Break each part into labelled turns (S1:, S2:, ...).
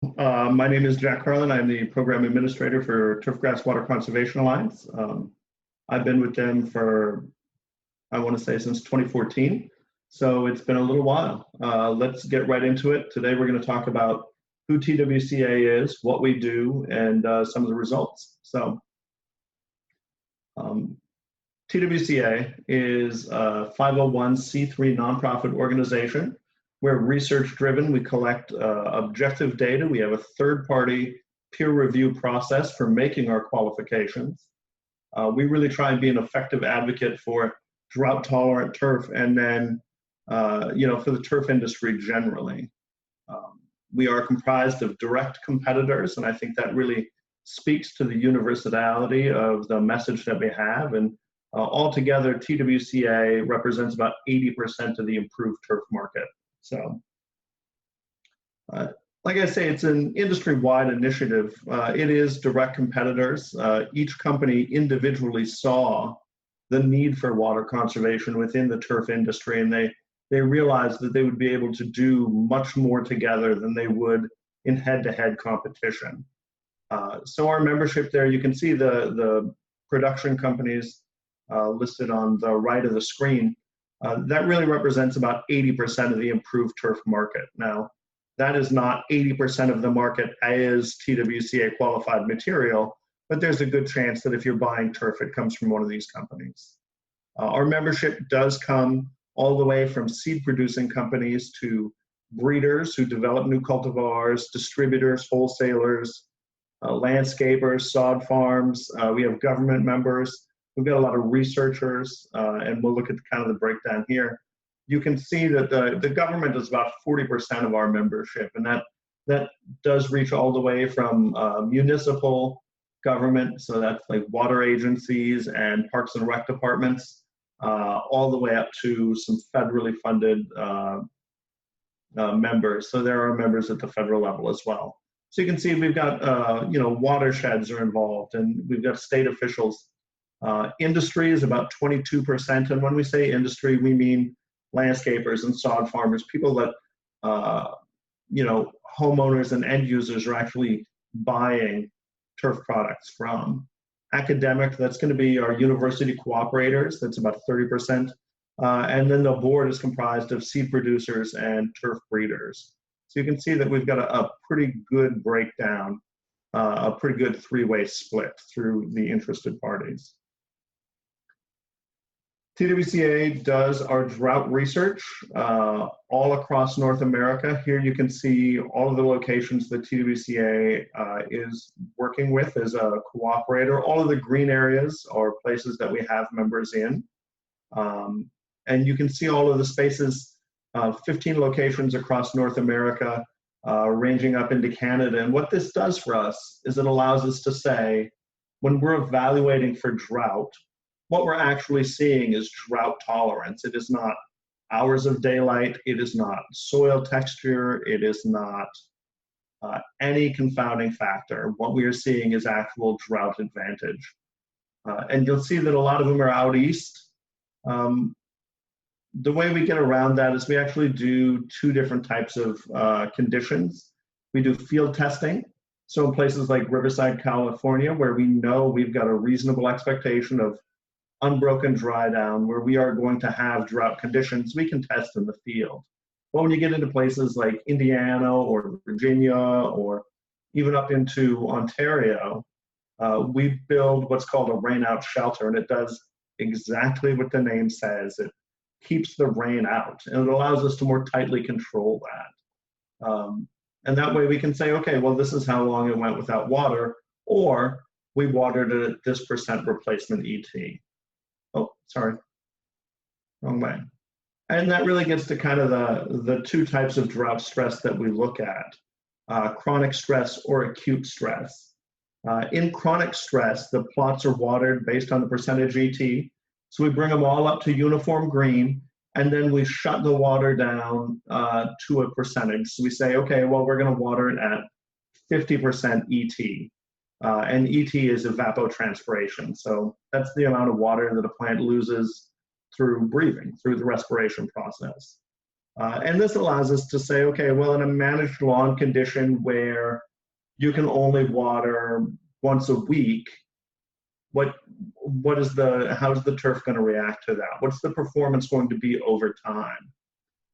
S1: My name is Jack Karlin. I'm the program administrator for Turfgrass Water Conservation Alliance. I've been with them for, I want to say, since 2014. So it's been a little while. Let's get right into it. Today we're going to talk about who TWCA is, what we do, and some of the results. So TWCA is a 501c3 nonprofit organization. We're research driven. We collect objective data. We have a third-party peer review process for making our qualifications. We really try and be an effective advocate for drought tolerant turf, and then for the turf industry generally. We are comprised of direct competitors, and I think that really speaks to the universality of the message that we have. And altogether, TWCA represents about 80% of the improved turf market. So, like I say, it's an industry-wide initiative. It is direct competitors. Each company individually saw the need for water conservation within the turf industry, and they realized that they would be able to do much more together than they would in head-to-head competition. So our membership there, you can see the production companies listed on the right of the screen. That really represents about 80% of the improved turf market. Now, that is not 80% of the market as TWCA qualified material, but there's a good chance that if you're buying turf, it comes from one of these companies. Our membership does come all the way from seed producing companies to breeders who develop new cultivars, distributors, wholesalers, landscapers, sod farms. We have government members. We've got a lot of researchers, and we'll look at kind of the breakdown here. You can see that the government is about 40% of our membership, and that does reach all the way from municipal government, so that's like water agencies and parks and rec departments, all the way up to some federally funded members. So there are members at the federal level as well. So you can see we've got watersheds are involved, and we've got state officials. Industry is about 22%, and when we say industry, we mean landscapers and sod farmers, people that homeowners and end users are actually buying turf products from. Academic, that's going to be our university cooperators, that's about 30%, and then the board is comprised of seed producers and turf breeders. So you can see that we've got a pretty good breakdown, a pretty good three-way split through the interested parties. TWCA does our drought research all across North America. Here you can see all of the locations that TWCA is working with as a cooperator. All of the green areas are places that we have members in. And you can see all of the spaces, 15 locations across North America, ranging up into Canada. And what this does for us is it allows us to say, when we're evaluating for drought, what we're actually seeing is drought tolerance. It is not hours of daylight. It is not soil texture. It is not any confounding factor. What we are seeing is actual drought advantage. And you'll see that a lot of them are out east. The way we get around that is we actually do two different types of conditions. We do field testing. So in places like Riverside, California, where we know we've got a reasonable expectation of unbroken dry down, where we are going to have drought conditions, we can test in the field. But when you get into places like Indiana or Virginia or even up into Ontario, we build what's called a rain-out shelter, and it does exactly what the name says. It keeps the rain out, and it allows us to more tightly control that. And that way we can say, okay, well, this is how long it went without water, or we watered it at this % replacement ET. Oh, sorry, wrong way. And that really gets to kind of the two types of drought stress that we look at, chronic stress or acute stress. In chronic stress, the plots are watered based on the percentage ET. So we bring them all up to uniform green, and then we shut the water down to a percentage. So we say, okay, well, we're going to water it at 50% ET. And ET is evapotranspiration. So that's the amount of water that a plant loses through breathing, through the respiration process. And this allows us to say, okay, well, in a managed lawn condition where you can only water once a week, how's the turf going to react to that? What's the performance going to be over time?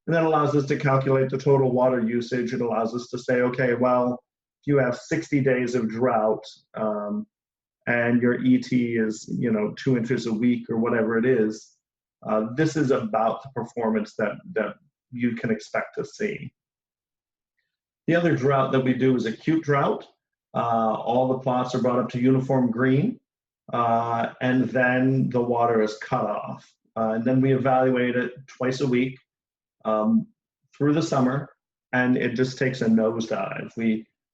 S1: And that allows us to calculate the total water usage. It allows us to say, okay, well, if you have 60 days of drought and your ET is 2 inches a week or whatever it is, this is about the performance that you can expect to see. The other drought that we do is acute drought. All the plots are brought up to uniform green, and then the water is cut off. And then we evaluate it twice a week through the summer, and it just takes a nosedive.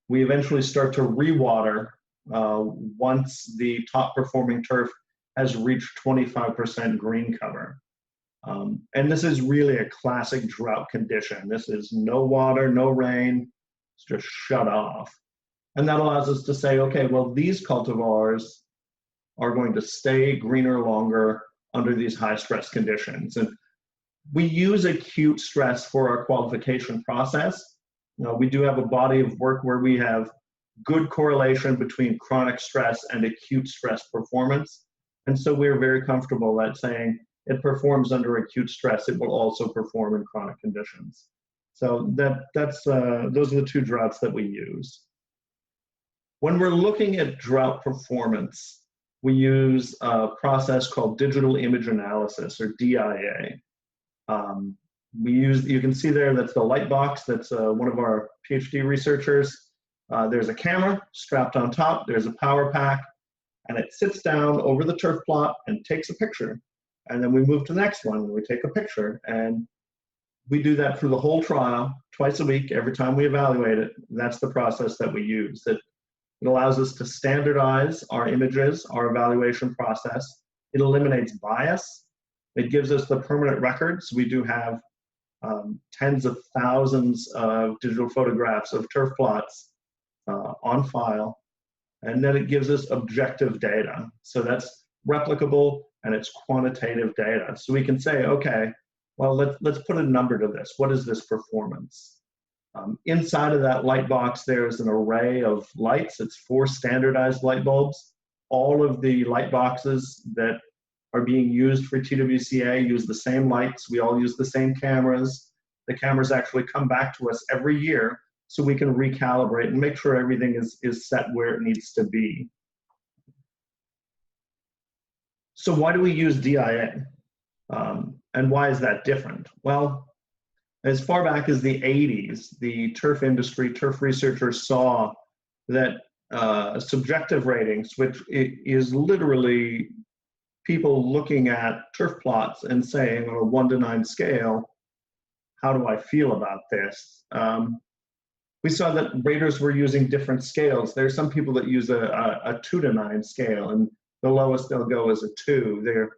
S1: We eventually start to rewater once the top performing turf has reached 25% green cover. And this is really a classic drought condition. This is no water, no rain, it's just shut off. And that allows us to say, okay, well, these cultivars are going to stay greener longer under these high stress conditions. And we use acute stress for our qualification process. We do have a body of work where we have good correlation between chronic stress and acute stress performance. And so we're very comfortable at saying it performs under acute stress, it will also perform in chronic conditions. So those are the two droughts that we use. When we're looking at drought performance, we use a process called digital image analysis, or DIA. You can see there, that's the light box. That's one of our PhD researchers. There's a camera strapped on top. There's a power pack, and it sits down over the turf plot and takes a picture. And then we move to the next one, and we take a picture. And we do that through the whole trial, twice a week, every time we evaluate it. That's the process that we use. It allows us to standardize our images, our evaluation process. It eliminates bias. It gives us the permanent records. We do have tens of thousands of digital photographs of turf plots on file. And then it gives us objective data. So that's replicable and it's quantitative data. So we can say, okay, well, let's put a number to this. What is this performance? Inside of that light box, there's an array of lights. It's 4 standardized light bulbs. All of the light boxes that are being used for TWCA use the same lights. We all use the same cameras. The cameras actually come back to us every year so we can recalibrate and make sure everything is set where it needs to be. So why do we use DIA? And why is that different? Well, as far back as the 80s, the turf industry, turf researchers saw that subjective ratings, which is literally people looking at turf plots and saying on a 1 to 9 scale, how do I feel about this? We saw that raters were using different scales. There's some people that use a 2 to 9 scale, and the lowest they'll go is a 2.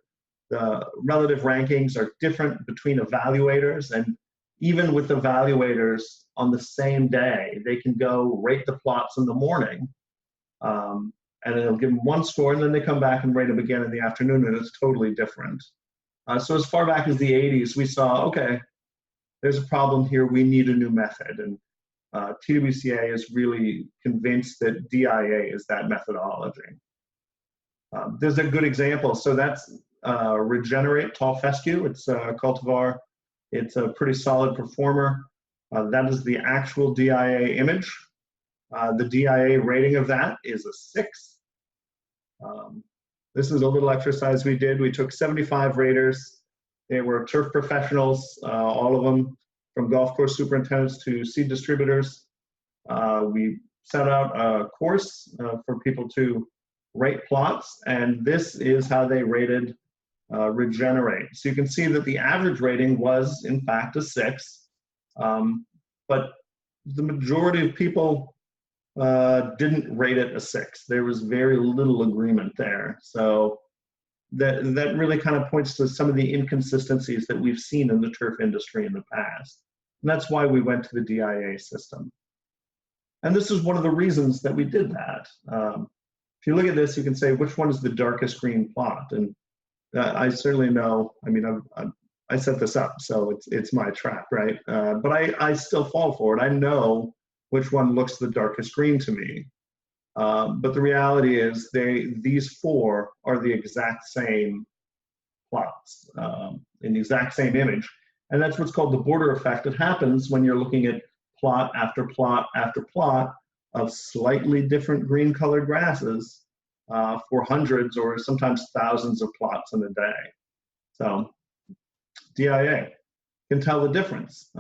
S1: The relative rankings are different between evaluators, and even with evaluators on the same day, they can go rate the plots in the morning, and it'll give them 1 score, and then they come back and rate them again in the afternoon, and it's totally different. So as far back as the 80s, we saw, okay, there's a problem here, we need a new method, and TWCA is really convinced that DIA is that methodology. There's a good example. So that's Regenerate Tall Fescue. It's a cultivar. It's a pretty solid performer. That is the actual DIA image. The DIA rating of that is a 6. This is a little exercise we did. We took 75 raters. They were turf professionals, all of them, from golf course superintendents to seed distributors. We set out a course for people to rate plots, and this is how they rated Regenerate. So you can see that the average rating was, in fact, a 6, but the majority of people didn't rate it a 6. There was very little agreement there. So that really kind of points to some of the inconsistencies that we've seen in the turf industry in the past. And that's why we went to the DIA system. And this is one of the reasons that we did that. If you look at this, you can say, which one is the darkest green plot? And I certainly know, I mean, I set this up, so it's my trap, right? But I still fall for it. I know which one looks the darkest green to me. But the reality is these four are the exact same plots in the exact same image. And that's what's called the border effect. It happens when you're looking at plot after plot after plot of slightly different green colored grasses for hundreds or sometimes thousands of plots in a day. So DIA can tell the difference.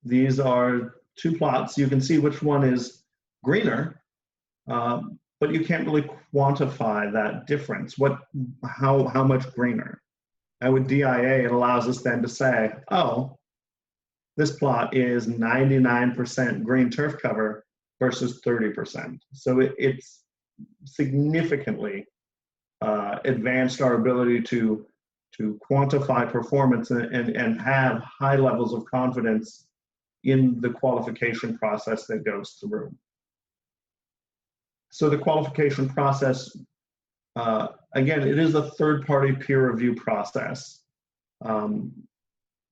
S1: These are two plots. You can see which one is greener, but you can't really quantify that difference. How much greener? And with DIA, it allows us then to say, oh, this plot is 99% green turf cover versus 30%. So it's significantly advanced our ability to quantify performance and have high levels of confidence in the qualification process that goes through. So the qualification process, again, it is a third-party peer review process.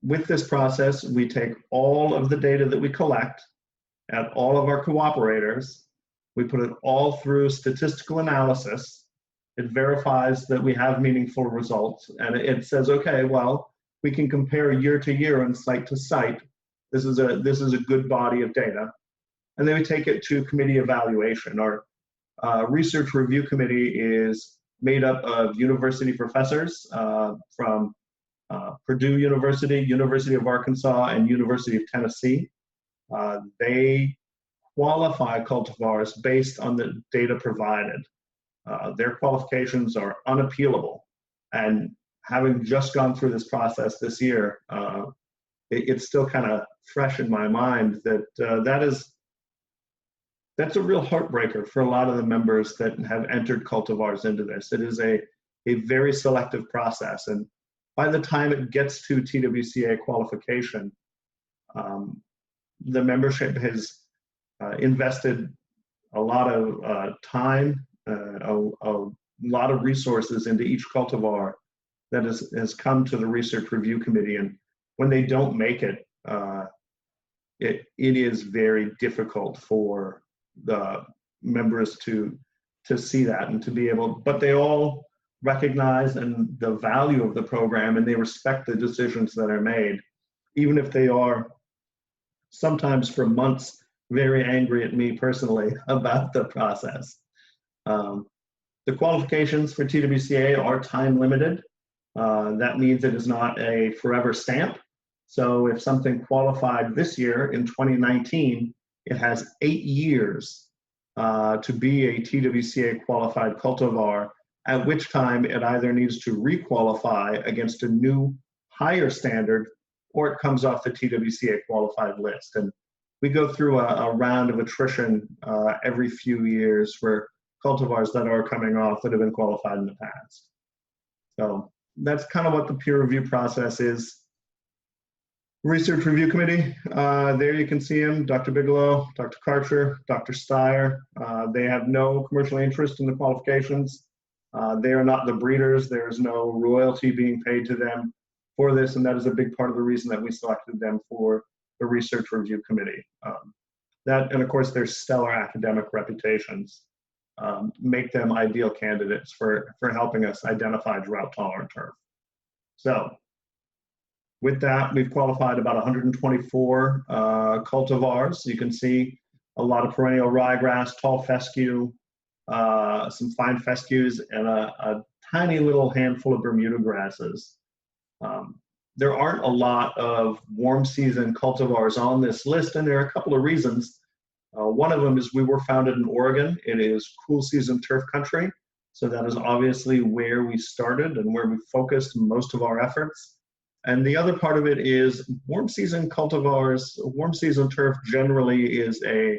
S1: With this process, we take all of the data that we collect at all of our cooperators, we put it all through statistical analysis. It verifies that we have meaningful results, and it says, okay, well, we can compare year to year and site to site. This is a good body of data. And then we take it to committee evaluation. Our research review committee is made up of university professors from Purdue University, University of Arkansas, and University of Tennessee. They qualify cultivars based on the data provided. Their qualifications are unappealable. And having just gone through this process this year, it's still kind of fresh in my mind that that's a real heartbreaker for a lot of the members that have entered cultivars into this. It is a very selective process. And by the time it gets to TWCA qualification, the membership has invested a lot of time, a lot of resources into each cultivar that has come to the research review committee. And when they don't make it, it is very difficult for the members to see that and to be able, but they all recognize and the value of the program, and they respect the decisions that are made, even if they are sometimes for months very angry at me personally about the process. The qualifications for TWCA are time limited. That means it is not a forever stamp. So if something qualified this year in 2019, it has 8 years to be a TWCA qualified cultivar, at which time it either needs to re-qualify against a new higher standard, or it comes off the TWCA qualified list. And we go through a round of attrition every few years for cultivars that are coming off that have been qualified in the past. So that's kind of what the peer review process is. Research Review Committee, there you can see them, Dr. Bigelow, Dr. Karcher, Dr. Steyer. They have no commercial interest in the qualifications. They are not the breeders. There is no royalty being paid to them for this, and that is a big part of the reason that we selected them for the Research Review Committee. That, and of course, their stellar academic reputations make them ideal candidates for helping us identify drought-tolerant turf. So, with that, we've qualified about 124 cultivars. You can see a lot of perennial ryegrass, tall fescue, some fine fescues, and a tiny little handful of Bermuda grasses. There aren't a lot of warm season cultivars on this list, and there are a couple of reasons. One of them is we were founded in Oregon. It is cool season turf country, so that is obviously where we started and where we focused most of our efforts. And the other part of it is warm season cultivars, warm season turf generally is a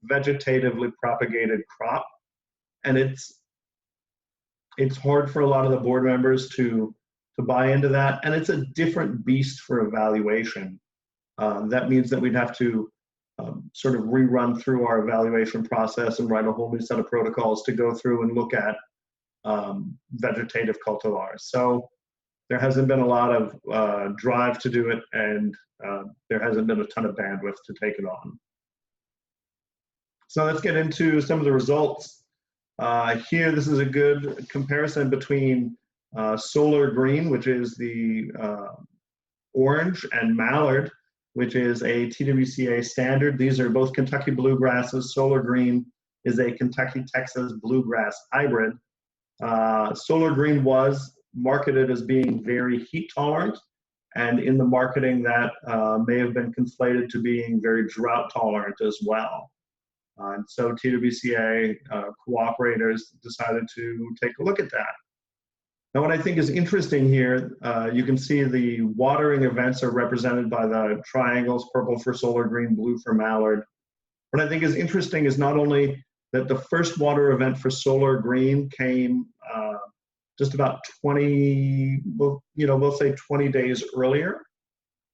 S1: vegetatively propagated crop. And it's hard for a lot of the board members to buy into that. And it's a different beast for evaluation. That means that we'd have to sort of rerun through our evaluation process and write a whole new set of protocols to go through and look at vegetative cultivars. So there hasn't been a lot of drive to do it, and there hasn't been a ton of bandwidth to take it on. So let's get into some of the results. Here, this is a good comparison between Solar Green, which is the orange, and Mallard, which is a TWCA standard. These are both Kentucky Bluegrasses. Solar Green is a Kentucky-Texas Bluegrass hybrid. Solar Green was marketed as being very heat tolerant, and in the marketing that may have been conflated to being very drought tolerant as well. And so TWCA cooperators decided to take a look at that. Now, what I think is interesting here, you can see the watering events are represented by the triangles, purple for Solar Green, blue for Mallard. What I think is interesting is not only that the first water event for Solar Green came just about 20, we'll say 20 days earlier,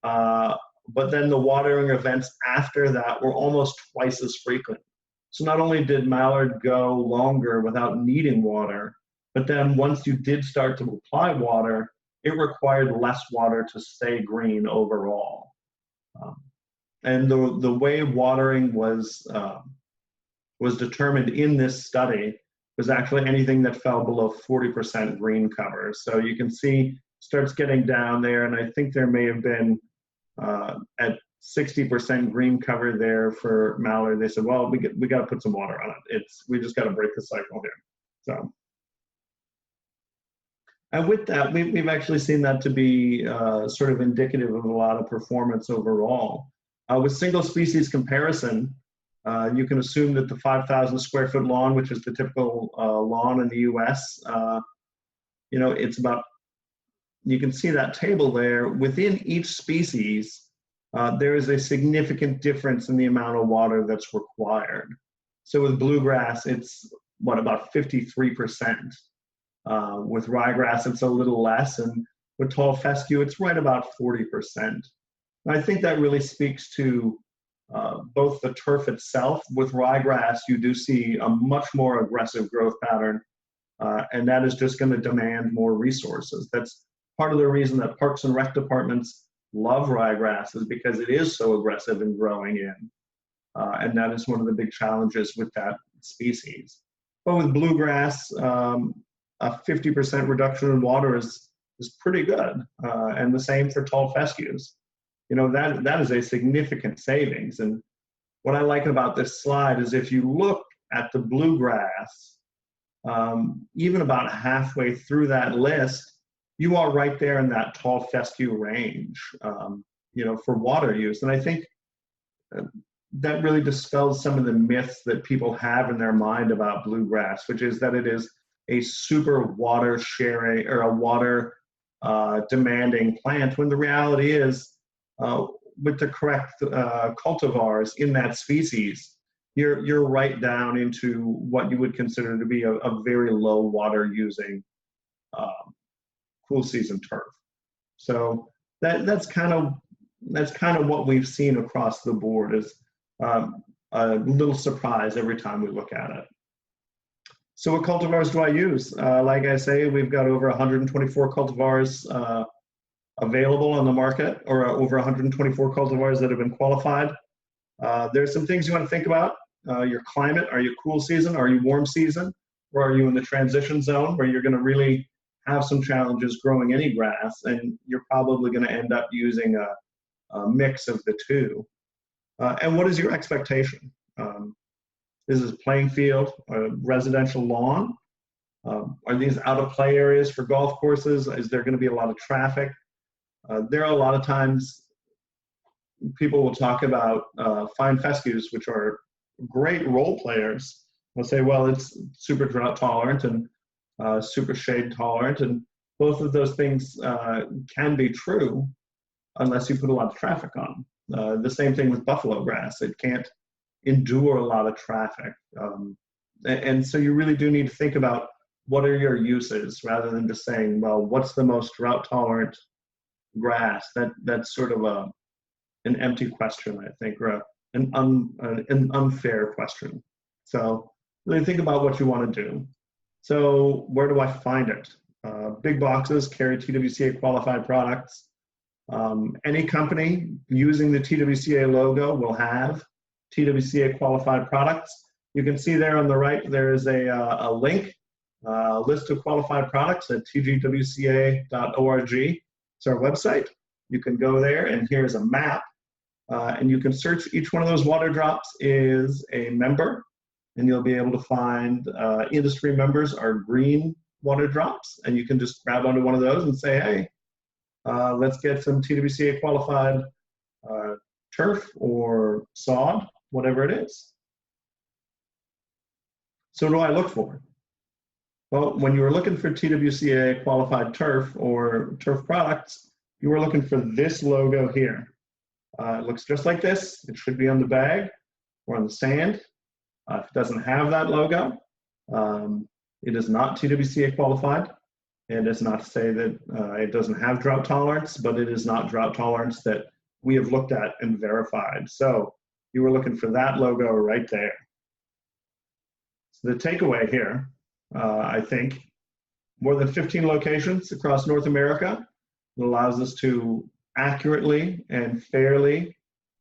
S1: but then the watering events after that were almost twice as frequent. So not only did Mallard go longer without needing water, but then once you did start to apply water, it required less water to stay green overall. And the way watering was determined in this study was actually anything that fell below 40% green cover. So you can see starts getting down there, and I think there may have been at 60% green cover there for Mallard. They said, well, we got to put some water on it. We just got to break the cycle here. So, and with that, we've actually seen that to be sort of indicative of a lot of performance overall. With single species comparison, you can assume that the 5,000 square foot lawn, which is the typical lawn in the US, it's about, you can see that table there. Within each species, there is a significant difference in the amount of water that's required. So with bluegrass, it's about 53%. With ryegrass, it's a little less, and with tall fescue, it's right about 40%. And I think that really speaks to both the turf itself. With ryegrass, you do see a much more aggressive growth pattern, and that is just going to demand more resources. That's part of the reason that Parks and Rec departments love ryegrass, is because it is so aggressive in growing in, and that is one of the big challenges with that species. But with bluegrass, a 50% reduction in water is pretty good, and the same for tall fescues. That is a significant savings. And what I like about this slide is if you look at the bluegrass, even about halfway through that list, you are right there in that tall fescue range, for water use. And I think that really dispels some of the myths that people have in their mind about bluegrass, which is that it is a super water sharing or a water demanding plant, when the reality is, with the correct cultivars in that species, you're right down into what you would consider to be a very low water using cool season turf. So that's kind of what we've seen across the board, is a little surprise every time we look at it. So what cultivars do I use? Like I say, we've got over 124 cultivars available on the market, or over 124 cultivars that have been qualified. There's some things you want to think about. Your climate. Are you cool season? Are you warm season? Or are you in the transition zone where you're going to really have some challenges growing any grass, and you're probably going to end up using a mix of the two? And what is your expectation? Is this playing field, a residential lawn? Are these out of play areas for golf courses? Is there going to be a lot of traffic? There are a lot of times people will talk about fine fescues, which are great role players. They'll say, well, it's super drought tolerant and super shade tolerant, and both of those things can be true unless you put a lot of traffic on. The same thing with buffalo grass. It can't endure a lot of traffic. And so you really do need to think about what are your uses, rather than just saying, well, what's the most drought tolerant grass? That's sort of an empty question, I think, or an unfair question. So really think about what you want to do. So where do I find it? big boxes carry TWCA qualified products. Any company using the TWCA logo will have TWCA qualified products. You can see there on the right, there is a link, list of qualified products at twca.org. It's our website. You can go there, and here's a map, and you can search each one of those water drops is a member, and you'll be able to find industry members are green water drops, and you can just grab onto one of those and say, hey, let's get some TWCA qualified turf or sod, whatever it is. So what do I look for? Well, when you were looking for TWCA qualified turf or turf products, you were looking for this logo here. It looks just like this. It should be on the bag or on the stand. If it doesn't have that logo, it is not TWCA qualified. And it's not to say that it doesn't have drought tolerance, but it is not drought tolerance that we have looked at and verified. So you were looking for that logo right there. So the takeaway here, I think, more than 15 locations across North America. It allows us to accurately and fairly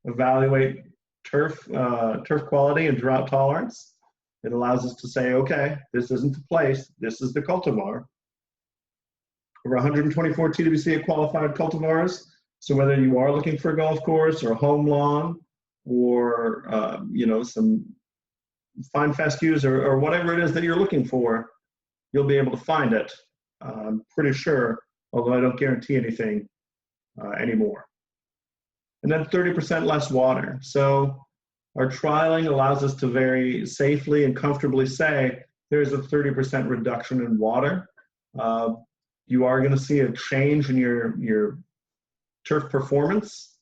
S1: evaluate turf quality and drought tolerance. It allows us to say, okay, this isn't the place, this is the cultivar. Over 124 TWCA qualified cultivars. So whether you are looking for a golf course or home lawn or some fine fescues or whatever it is that you're looking for, you'll be able to find it. I'm pretty sure, although I don't guarantee anything anymore. And then 30% less water. So our trialing allows us to very safely and comfortably say there's a 30% reduction in water. You are going to see a change in your turf performance,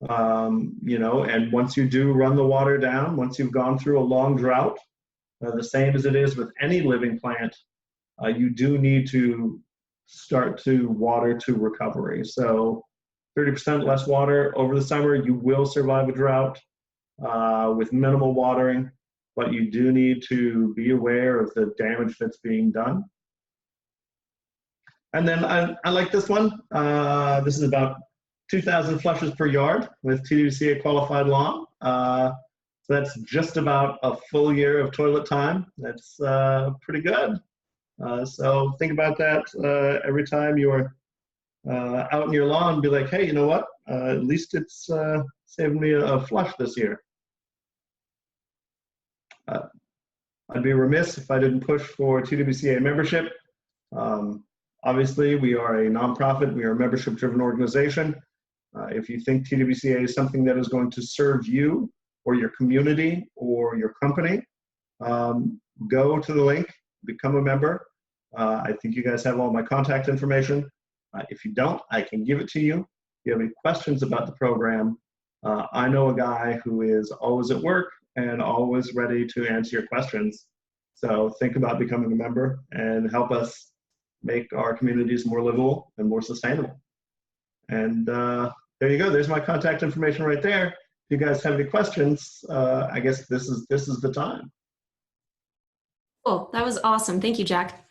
S1: and once you do run the water down, once you've gone through a long drought, the same as it is with any living plant, you do need to start to water to recovery. So 30% less water over the summer, you will survive a drought with minimal watering, but you do need to be aware of the damage that's being done. And then I like this one. This is about 2,000 flushes per yard with TWCA qualified lawn. So that's just about a full year of toilet time. That's pretty good. So think about that every time you're out in your lawn, be like, hey, you know what? At least it's saving me a flush this year. I'd be remiss if I didn't push for TWCA membership. Obviously, we are a nonprofit. We are a membership-driven organization. If you think TWCA is something that is going to serve you or your community or your company, go to the link, become a member. I think you guys have all my contact information. If you don't, I can give it to you. If you have any questions about the program, I know a guy who is always at work and always ready to answer your questions. So think about becoming a member and help us make our communities more livable and more sustainable. And there you go. There's my contact information right there. If you guys have any questions, I guess this is the time.
S2: Cool. That was awesome. Thank you, Jack.